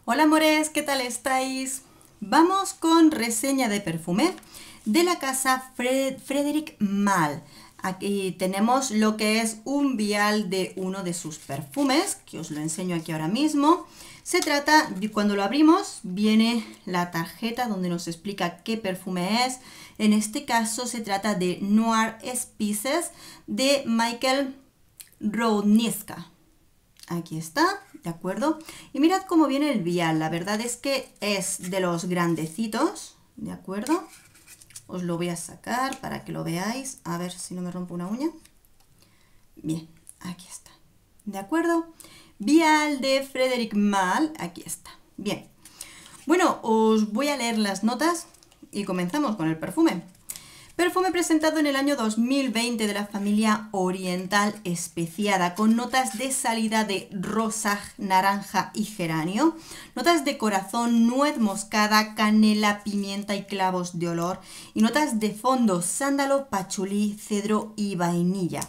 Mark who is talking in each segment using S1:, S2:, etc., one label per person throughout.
S1: Hola amores, ¿qué tal estáis? Vamos con reseña de perfume de la casa Frederic Malle. Aquí tenemos lo que es un vial de uno de sus perfumes, que os lo enseño aquí ahora mismo. Se trata, cuando lo abrimos, viene la tarjeta donde nos explica qué perfume es. En este caso se trata de Noir Spices de Michael Roudniczka. Aquí está, ¿de acuerdo? Y mirad cómo viene el vial. La verdad es que es de los grandecitos, ¿de acuerdo? Os lo voy a sacar para que lo veáis. A ver si no me rompo una uña. Bien, aquí está. ¿De acuerdo? Vial de Frederic Malle. Aquí está. Bien. Bueno, os voy a leer las notas y comenzamos con el perfume. Perfume presentado en el año 2020 de la familia Oriental Especiada, con notas de salida de rosa, naranja y geranio, notas de corazón, nuez moscada, canela, pimienta y clavos de olor, y notas de fondo, sándalo, pachulí, cedro y vainilla.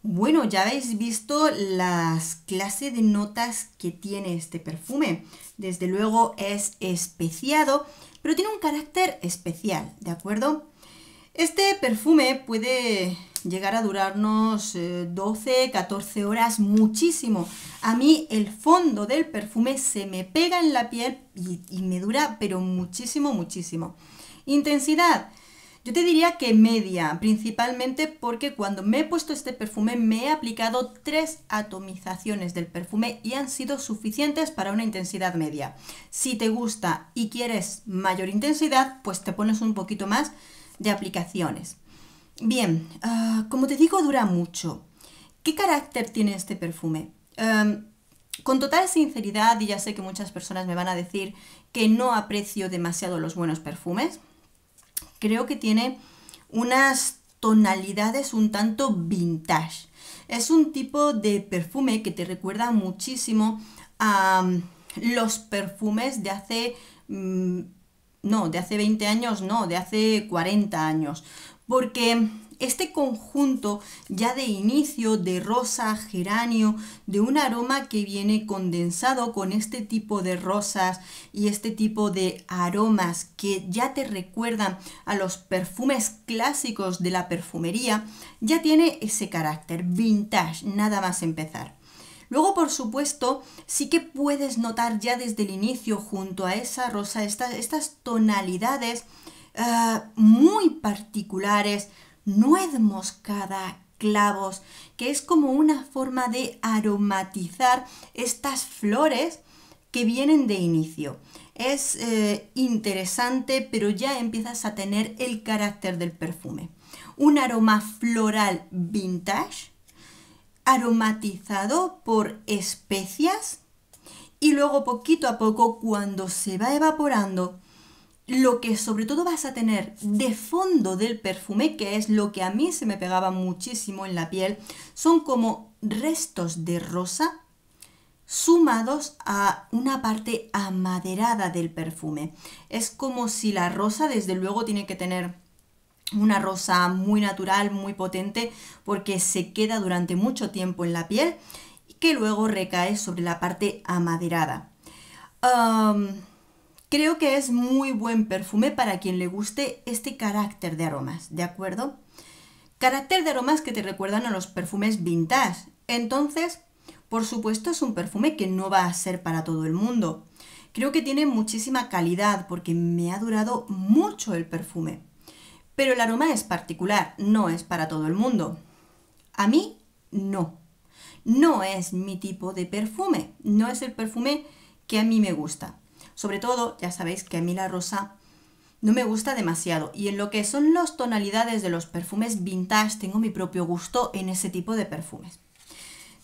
S1: Bueno, ya habéis visto las clases de notas que tiene este perfume. Desde luego es especiado, pero tiene un carácter especial, ¿de acuerdo? Este perfume puede llegar a durarnos 12, 14 horas, muchísimo. A mí el fondo del perfume se me pega en la piel y me dura, pero muchísimo, muchísimo. Intensidad, yo te diría que media, principalmente porque cuando me he puesto este perfume me he aplicado 3 atomizaciones del perfume y han sido suficientes para una intensidad media. Si te gusta y quieres mayor intensidad, pues te pones un poquito más de aplicaciones. Bien, como te digo, dura mucho. ¿Qué carácter tiene este perfume? Con total sinceridad, y ya sé que muchas personas me van a decir que no aprecio demasiado los buenos perfumes, creo que tiene unas tonalidades un tanto vintage. Es un tipo de perfume que te recuerda muchísimo a los perfumes de hace no, de hace 20 años, no, de hace 40 años, porque este conjunto ya de inicio de rosa, geranio, de un aroma que viene condensado con este tipo de rosas y este tipo de aromas que ya te recuerdan a los perfumes clásicos de la perfumería, ya tiene ese carácter vintage, nada más empezar. Luego, por supuesto, sí que puedes notar ya desde el inicio, junto a esa rosa, estas tonalidades muy particulares, nuez moscada, clavos, que es como una forma de aromatizar estas flores que vienen de inicio. Es interesante, pero ya empiezas a tener el carácter del perfume. Un aroma floral vintage, aromatizado por especias, y luego poquito a poco, cuando se va evaporando, lo que sobre todo vas a tener de fondo del perfume, que es lo que a mí se me pegaba muchísimo en la piel, son como restos de rosa sumados a una parte amaderada del perfume. Es como si la rosa, desde luego, tiene que tener una rosa muy natural, muy potente, porque se queda durante mucho tiempo en la piel y que luego recae sobre la parte amaderada. Um, Creo que es muy buen perfume para quien le guste este carácter de aromas, ¿de acuerdo? Carácter de aromas que te recuerdan a los perfumes vintage. Entonces, por supuesto, es un perfume que no va a ser para todo el mundo. Creo que tiene muchísima calidad porque me ha durado mucho el perfume. Pero el aroma es particular, no es para todo el mundo. A mí, no. No es mi tipo de perfume, no es el perfume que a mí me gusta. Sobre todo, ya sabéis que a mí la rosa no me gusta demasiado. Y en lo que son las tonalidades de los perfumes vintage, tengo mi propio gusto en ese tipo de perfumes.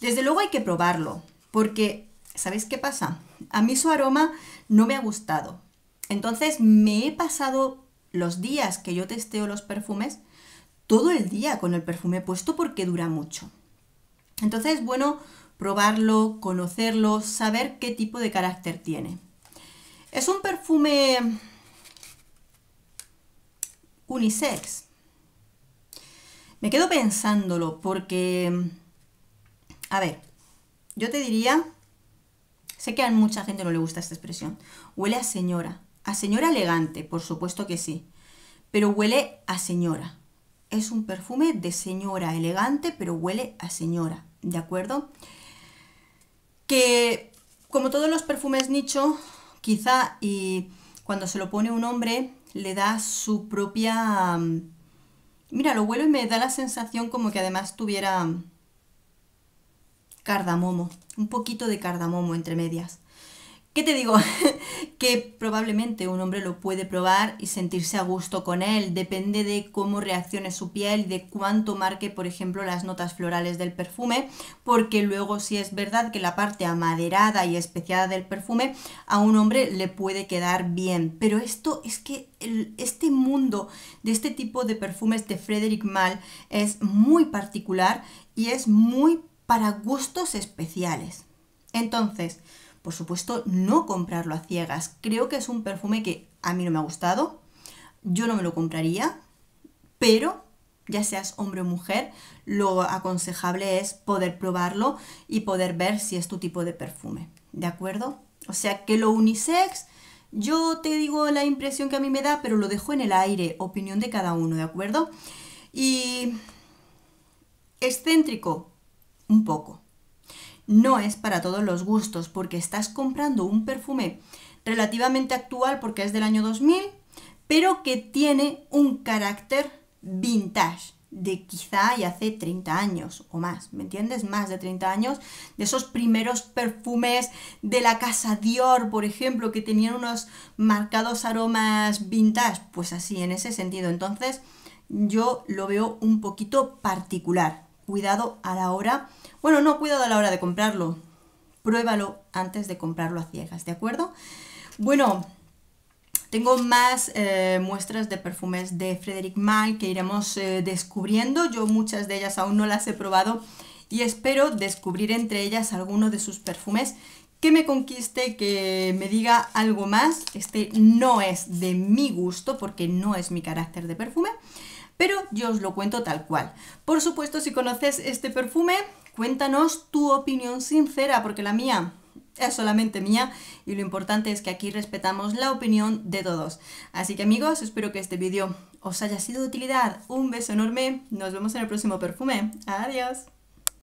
S1: Desde luego hay que probarlo, porque, ¿sabéis qué pasa? A mí su aroma no me ha gustado. Entonces me he pasado los días que yo testeo los perfumes, todo el día con el perfume puesto porque dura mucho. Entonces, bueno, probarlo, conocerlo, saber qué tipo de carácter tiene. Es un perfume unisex. Me quedo pensándolo porque, a ver, yo te diría, Sé que a mucha gente no le gusta esta expresión. Huele a señora elegante, por supuesto que sí, pero huele a señora. Es un perfume de señora elegante, pero huele a señora, ¿de acuerdo? Que, como todos los perfumes nicho, quizá y cuando se lo pone un hombre, le da su propia... Mira, lo huelo y me da la sensación como que además tuviera cardamomo, un poquito de cardamomo entre medias. ¿Qué te digo? Que probablemente un hombre lo puede probar y sentirse a gusto con él. Depende de cómo reaccione su piel y de cuánto marque, por ejemplo, las notas florales del perfume, porque luego sí es verdad que la parte amaderada y especiada del perfume a un hombre le puede quedar bien. Pero esto es que este mundo de este tipo de perfumes de Frédéric Malle es muy particular y es muy para gustos especiales. Entonces, por supuesto, no comprarlo a ciegas. Creo que es un perfume que a mí no me ha gustado. Yo no me lo compraría, pero ya seas hombre o mujer, lo aconsejable es poder probarlo y poder ver si es tu tipo de perfume. ¿De acuerdo? O sea que lo unisex, yo te digo la impresión que a mí me da, pero lo dejo en el aire, opinión de cada uno, ¿de acuerdo? Y excéntrico, un poco. No es para todos los gustos, porque estás comprando un perfume relativamente actual porque es del año 2000, pero que tiene un carácter vintage, de quizá y hace 30 años o más, ¿me entiendes? Más de 30 años, de esos primeros perfumes de la casa Dior, por ejemplo, que tenían unos marcados aromas vintage, pues así, en ese sentido. Entonces, yo lo veo un poquito particular. Cuidado a la hora, bueno, no, cuidado a la hora de comprarlo, pruébalo antes de comprarlo a ciegas, ¿de acuerdo? Bueno, tengo más muestras de perfumes de Frédéric Malle que iremos descubriendo. Yo muchas de ellas aún no las he probado y espero descubrir entre ellas alguno de sus perfumes que me conquiste, que me diga algo más. Este no es de mi gusto porque no es mi carácter de perfume, pero yo os lo cuento tal cual. Por supuesto, si conoces este perfume, cuéntanos tu opinión sincera, porque la mía es solamente mía y lo importante es que aquí respetamos la opinión de todos. Así que amigos, espero que este vídeo os haya sido de utilidad. Un beso enorme, nos vemos en el próximo perfume. Adiós.